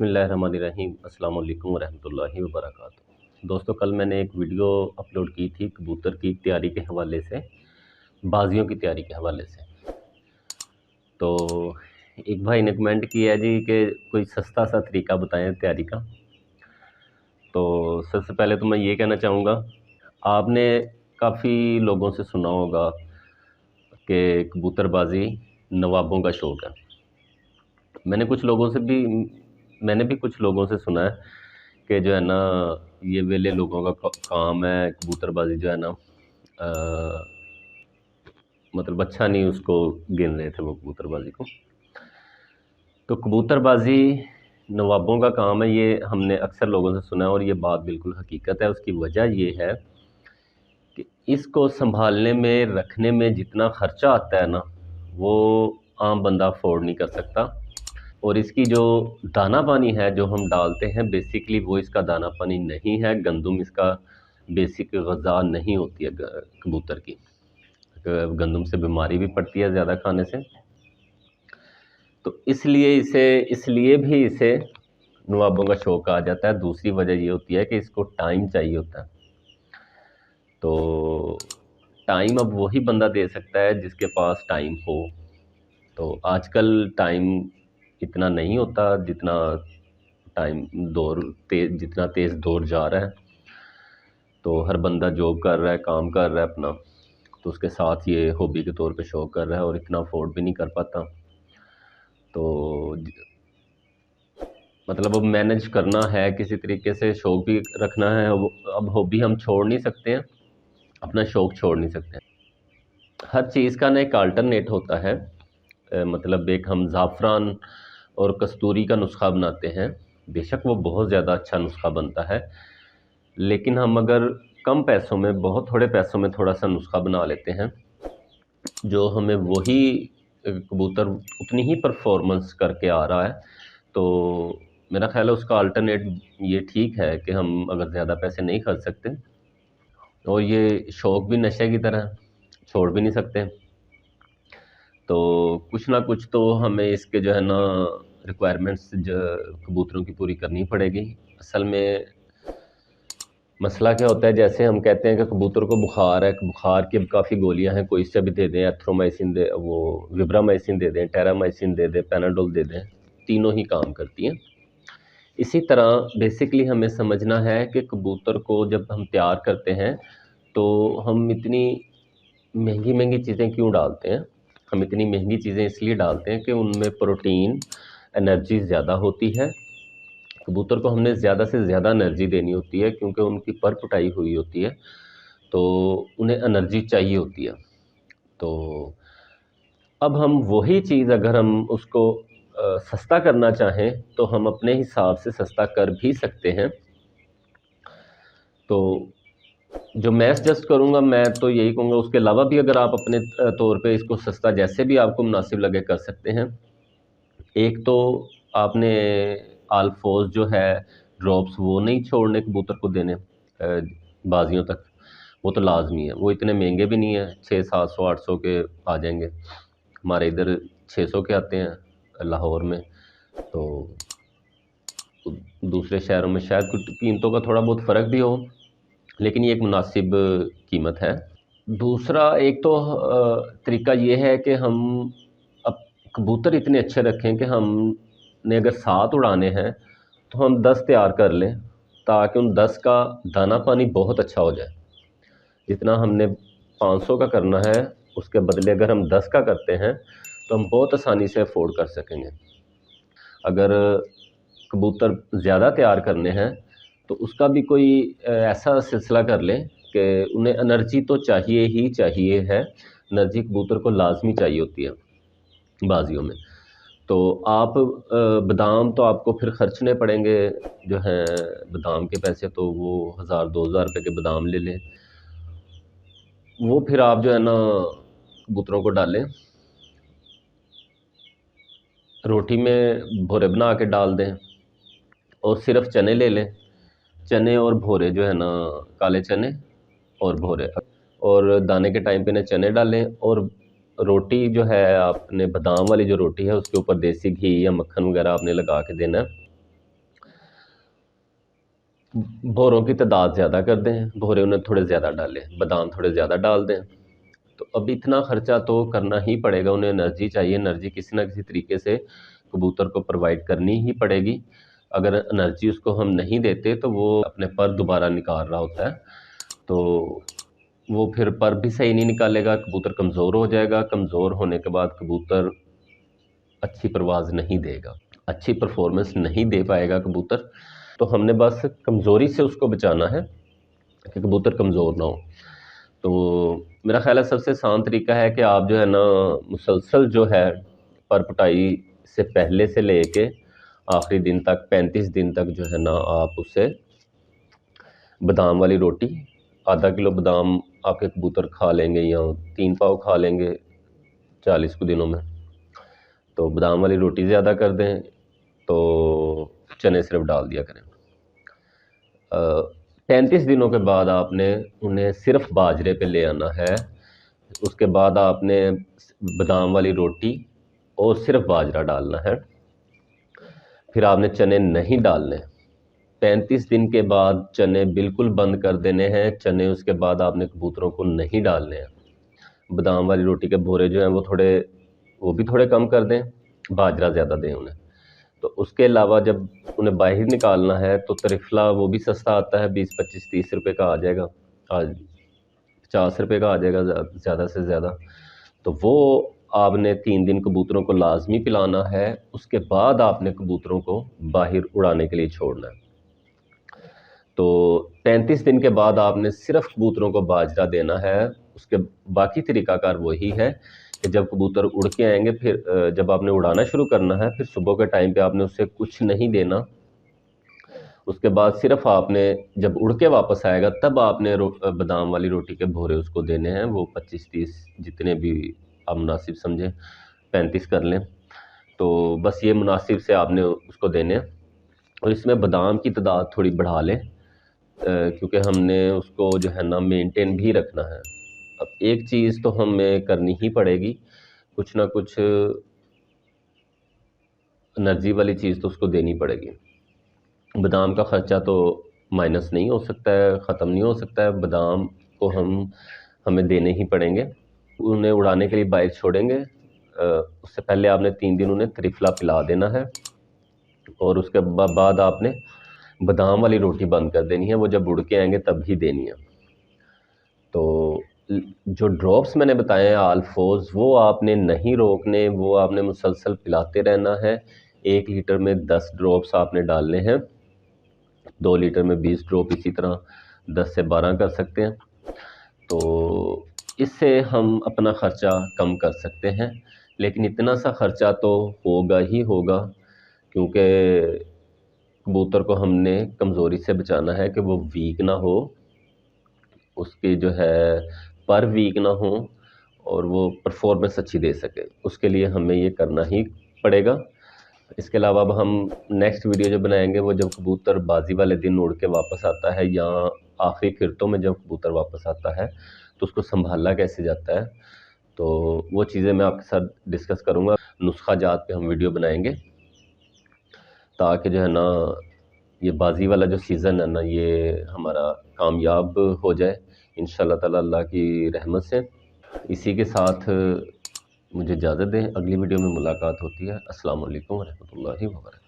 बिस्मिल्लाहिर्रहमानिर्रहीम अस्सलाम वालेकुम रहमतुल्लाहि व बरकातुहू। दोस्तों, कल मैंने एक वीडियो अपलोड की थी कबूतर की तैयारी के हवाले से, बाजियों की तैयारी के हवाले से। तो एक भाई ने कमेंट किया है जी कि कोई सस्ता सा तरीका बताएं तैयारी का। तो सबसे पहले तो मैं ये कहना चाहूँगा, आपने काफ़ी लोगों से सुना होगा कि कबूतरबाजी नवाबों का शौक़ है। मैंने मैंने भी कुछ लोगों से सुना है कि जो है ना, ये वेले लोगों का काम है कबूतरबाजी, जो है ना मतलब अच्छा नहीं उसको गिन रहे थे वो कबूतरबाजी को। तो कबूतरबाजी नवाबों का काम है, ये हमने अक्सर लोगों से सुना है और ये बात बिल्कुल हकीकत है। उसकी वजह ये है कि इसको संभालने में, रखने में जितना खर्चा आता है ना, वो आम बंदा अफोर्ड नहीं कर सकता। और इसकी जो दाना पानी है जो हम डालते हैं, बेसिकली वो इसका दाना पानी नहीं है। गंदम इसका बेसिक ग़िज़ा नहीं होती है कबूतर की। गंदम से बीमारी भी पड़ती है ज़्यादा खाने से। तो इसलिए भी इसे नवाबों का शौक़ कहा जाता है। दूसरी वजह ये होती है कि इसको टाइम चाहिए होता है। तो टाइम अब वही बंदा दे सकता है जिसके पास टाइम हो। तो आजकल टाइम इतना नहीं होता जितना टाइम जितना तेज़ दौर जा रहा है। तो हर बंदा जॉब कर रहा है, काम कर रहा है अपना, तो उसके साथ ये हॉबी के तौर पे शौक़ कर रहा है और इतना अफोर्ड भी नहीं कर पाता। तो मतलब अब मैनेज करना है किसी तरीके से, शौक़ भी रखना है। अब हॉबी हम छोड़ नहीं सकते हैं, अपना शौक़ छोड़ नहीं सकते हैं। हर चीज़ का ना एक अल्टरनेट होता है। मतलब एक हम ज़ाफ़रान और कस्तूरी का नुस्खा बनाते हैं। बेशक वो बहुत ज़्यादा अच्छा नुस्खा बनता है, लेकिन हम अगर कम पैसों में, बहुत थोड़े पैसों में थोड़ा सा नुस्खा बना लेते हैं जो हमें वही कबूतर उतनी ही परफॉर्मेंस करके आ रहा है, तो मेरा ख्याल है उसका अल्टरनेट ये ठीक है कि हम अगर ज़्यादा पैसे नहीं खर्च सकते, और ये शौक़ भी नशे की तरह छोड़ भी नहीं सकते, तो कुछ ना कुछ तो हमें इसके जो है ना रिक्वायरमेंट्स कबूतरों की पूरी करनी पड़ेगी। असल में मसला क्या होता है, जैसे हम कहते हैं कि कबूतर को बुखार है, बुखार की अब काफ़ी गोलियां हैं, कोई इससे भी दे दें, एथ्रोमाइसिन दे, वो विब्रामाइसिन दे दें, टेरामाइसिन दे दें, पैनाडोल दे दें, तीनों ही काम करती हैं। इसी तरह बेसिकली हमें समझना है कि कबूतर को जब हम तैयार करते हैं तो हम इतनी महंगी महंगी चीज़ें क्यों डालते हैं। हम इतनी महंगी चीज़ें इसलिए डालते हैं कि उनमें प्रोटीन, एनर्जी ज़्यादा होती है। कबूतर को हमने ज़्यादा से ज़्यादा एनर्जी देनी होती है क्योंकि उनकी पर कुटाई हुई होती है, तो उन्हें एनर्जी चाहिए होती है। तो अब हम वही चीज़ अगर हम उसको सस्ता करना चाहें तो हम अपने हिसाब से सस्ता कर भी सकते हैं। तो जो मैं सजेस्ट करूँगा, मैं तो यही कहूँगा, उसके अलावा भी अगर आप अपने तौर पे इसको सस्ता जैसे भी आपको मुनासिब लगे कर सकते हैं। एक तो आपने आल्फोज जो है ड्रॉप्स, वो नहीं छोड़ने कबूतर को देने बाजियों तक, वो तो लाजमी है। वो इतने महंगे भी नहीं है, 600-700-800 के आ जाएंगे। हमारे इधर 600 के आते हैं लाहौर में, तो दूसरे शहरों में शायद कुछ कीमतों का थोड़ा बहुत फ़र्क भी हो, लेकिन ये एक मुनासिब कीमत है। दूसरा एक तो तरीका ये है कि हम अब कबूतर इतने अच्छे रखें कि हमने अगर 7 उड़ाने हैं तो हम 10 तैयार कर लें, ताकि उन 10 का दाना पानी बहुत अच्छा हो जाए। जितना हमने 500 का करना है, उसके बदले अगर हम 10 का करते हैं तो हम बहुत आसानी से अफोर्ड कर सकेंगे। अगर कबूतर ज़्यादा तैयार करने हैं तो उसका भी कोई ऐसा सिलसिला कर लें कि उन्हें एनर्जी तो चाहिए ही चाहिए है। एनर्जी कबूतर को लाजमी चाहिए होती है बाजियों में। तो आप बादाम तो आपको फिर खर्चने पड़ेंगे, जो हैं बादाम के पैसे, तो वो 1000-2000 रुपये के बादाम ले लें। वो फिर आप जो है ना कबूतरों को डालें, रोटी में भोरे बना के डाल दें, और सिर्फ चने ले लें। चने और भोरे जो है ना, काले चने और भोरे, और दाने के टाइम पे ना चने डालें, और रोटी जो है आपने बादाम वाली जो रोटी है उसके ऊपर देसी घी या मक्खन वगैरह आपने लगा के देना है। भोरों की तादाद ज़्यादा कर दें, भोरे उन्हें थोड़े ज़्यादा डालें, बादाम थोड़े ज़्यादा डाल दें। तो अब इतना खर्चा तो करना ही पड़ेगा, उन्हें एनर्जी चाहिए, एनर्जी किसी ना किसी तरीके से कबूतर को प्रोवाइड करनी ही पड़ेगी। अगर एनर्जी उसको हम नहीं देते तो वो अपने पर दोबारा निकाल रहा होता है, तो वो फिर पर भी सही नहीं निकालेगा, कबूतर कमज़ोर हो जाएगा। कमज़ोर होने के बाद कबूतर अच्छी परवाज़ नहीं देगा, अच्छी परफॉर्मेंस नहीं दे पाएगा कबूतर। तो हमने बस कमज़ोरी से उसको बचाना है कि कबूतर कमज़ोर ना हो। तो मेरा ख़्याल है सबसे आसान तरीका है कि आप जो है ना मुसलसल जो है पर पिटाई से पहले से लेके आखिरी दिन तक 35 दिन तक जो है ना आप उसे बादाम वाली रोटी, आधा किलो बादाम आपके कबूतर खा लेंगे या 3 पाव खा लेंगे 40 को दिनों में, तो बादाम वाली रोटी ज़्यादा कर दें, तो चने सिर्फ डाल दिया करें। 35 दिनों के बाद आपने उन्हें सिर्फ बाजरे पे ले आना है। उसके बाद आपने बादाम वाली रोटी और सिर्फ बाजरा डालना है, फिर आपने चने नहीं डालने। 35 दिन के बाद चने बिल्कुल बंद कर देने हैं, चने उसके बाद आपने कबूतरों को नहीं डालने हैं। बादाम वाली रोटी के बोरे जो हैं वो भी थोड़े कम कर दें, बाजरा ज़्यादा दें उन्हें। तो उसके अलावा जब उन्हें बाहर निकालना है तो त्रिफला वो भी सस्ता आता है, 20, 25, 30 रुपए का आ जाएगा, आज 50 रुपए का आ जाएगा ज़्यादा से ज़्यादा। तो वो आपने 3 दिन कबूतरों को लाजमी पिलाना है, उसके बाद आपने कबूतरों को बाहर उड़ाने के लिए छोड़ना है। तो 35 दिन के बाद आपने सिर्फ कबूतरों को बाजरा देना है। उसके बाकी तरीकाकार वही है कि जब कबूतर उड़ के आएंगे, फिर जब आपने उड़ाना शुरू करना है, फिर सुबह के टाइम पे आपने उसे कुछ नहीं देना। उसके बाद सिर्फ आपने जब उड़ के वापस आएगा तब आपने बादाम वाली रोटी के भोरे उसको देने हैं, वो 25-30 जितने भी आप मुनासिब समझें, 35 कर लें, तो बस ये मुनासिब से आपने उसको देने हैं। और इसमें बादाम की तादाद थोड़ी बढ़ा लें, क्योंकि हमने उसको जो है ना मेंटेन भी रखना है। अब एक चीज़ तो हमें करनी ही पड़ेगी, कुछ ना कुछ एनर्जी वाली चीज़ तो उसको देनी पड़ेगी। बादाम का ख़र्चा तो माइनस नहीं हो सकता है, ख़त्म नहीं हो सकता है, बादाम को हमें देने ही पड़ेंगे। उन्हें उड़ाने के लिए बाहर छोड़ेंगे, उससे पहले आपने 3 दिन उन्हें त्रिफला पिला देना है, और उसके बाद आपने बादाम वाली रोटी बंद कर देनी है, वो जब उड़ के आएंगे तब ही देनी है। तो जो ड्रॉप्स मैंने बताए हैं आल्फोज, वो आपने नहीं रोकने, वो आपने मुसलसल पिलाते रहना है। 1 लीटर में 10 ड्रॉप्स आपने डालने हैं, 2 लीटर में 20 ड्रॉप, इसी तरह 10 से 12 कर सकते हैं। तो इससे हम अपना ख़र्चा कम कर सकते हैं, लेकिन इतना सा ख़र्चा तो होगा ही होगा, क्योंकि कबूतर को हमने कमज़ोरी से बचाना है कि वो वीक ना हो, उसकी जो है पर वीक ना हो, और वो परफॉर्मेंस अच्छी दे सके। उसके लिए हमें ये करना ही पड़ेगा। इसके अलावा अब हम नेक्स्ट वीडियो जो बनाएंगे वो जब कबूतर बाजी वाले दिन उड़ के वापस आता है, या आखिरी फिरतों में जब कबूतर वापस आता है तो उसको संभाला कैसे जाता है, तो वो चीज़ें मैं आपके साथ डिस्कस करूँगा। नुस्खा जात पे हम वीडियो बनाएंगे, ताकि जो है ना ये बाजी वाला जो सीज़न है ना ये हमारा कामयाब हो जाए इंशाल्लाह ताला, अल्लाह की रहमत से। इसी के साथ मुझे इजाज़त दें, अगली वीडियो में मुलाकात होती है। अस्सलाम वालेकुम व रहमतुल्लाहि व बरकातहू।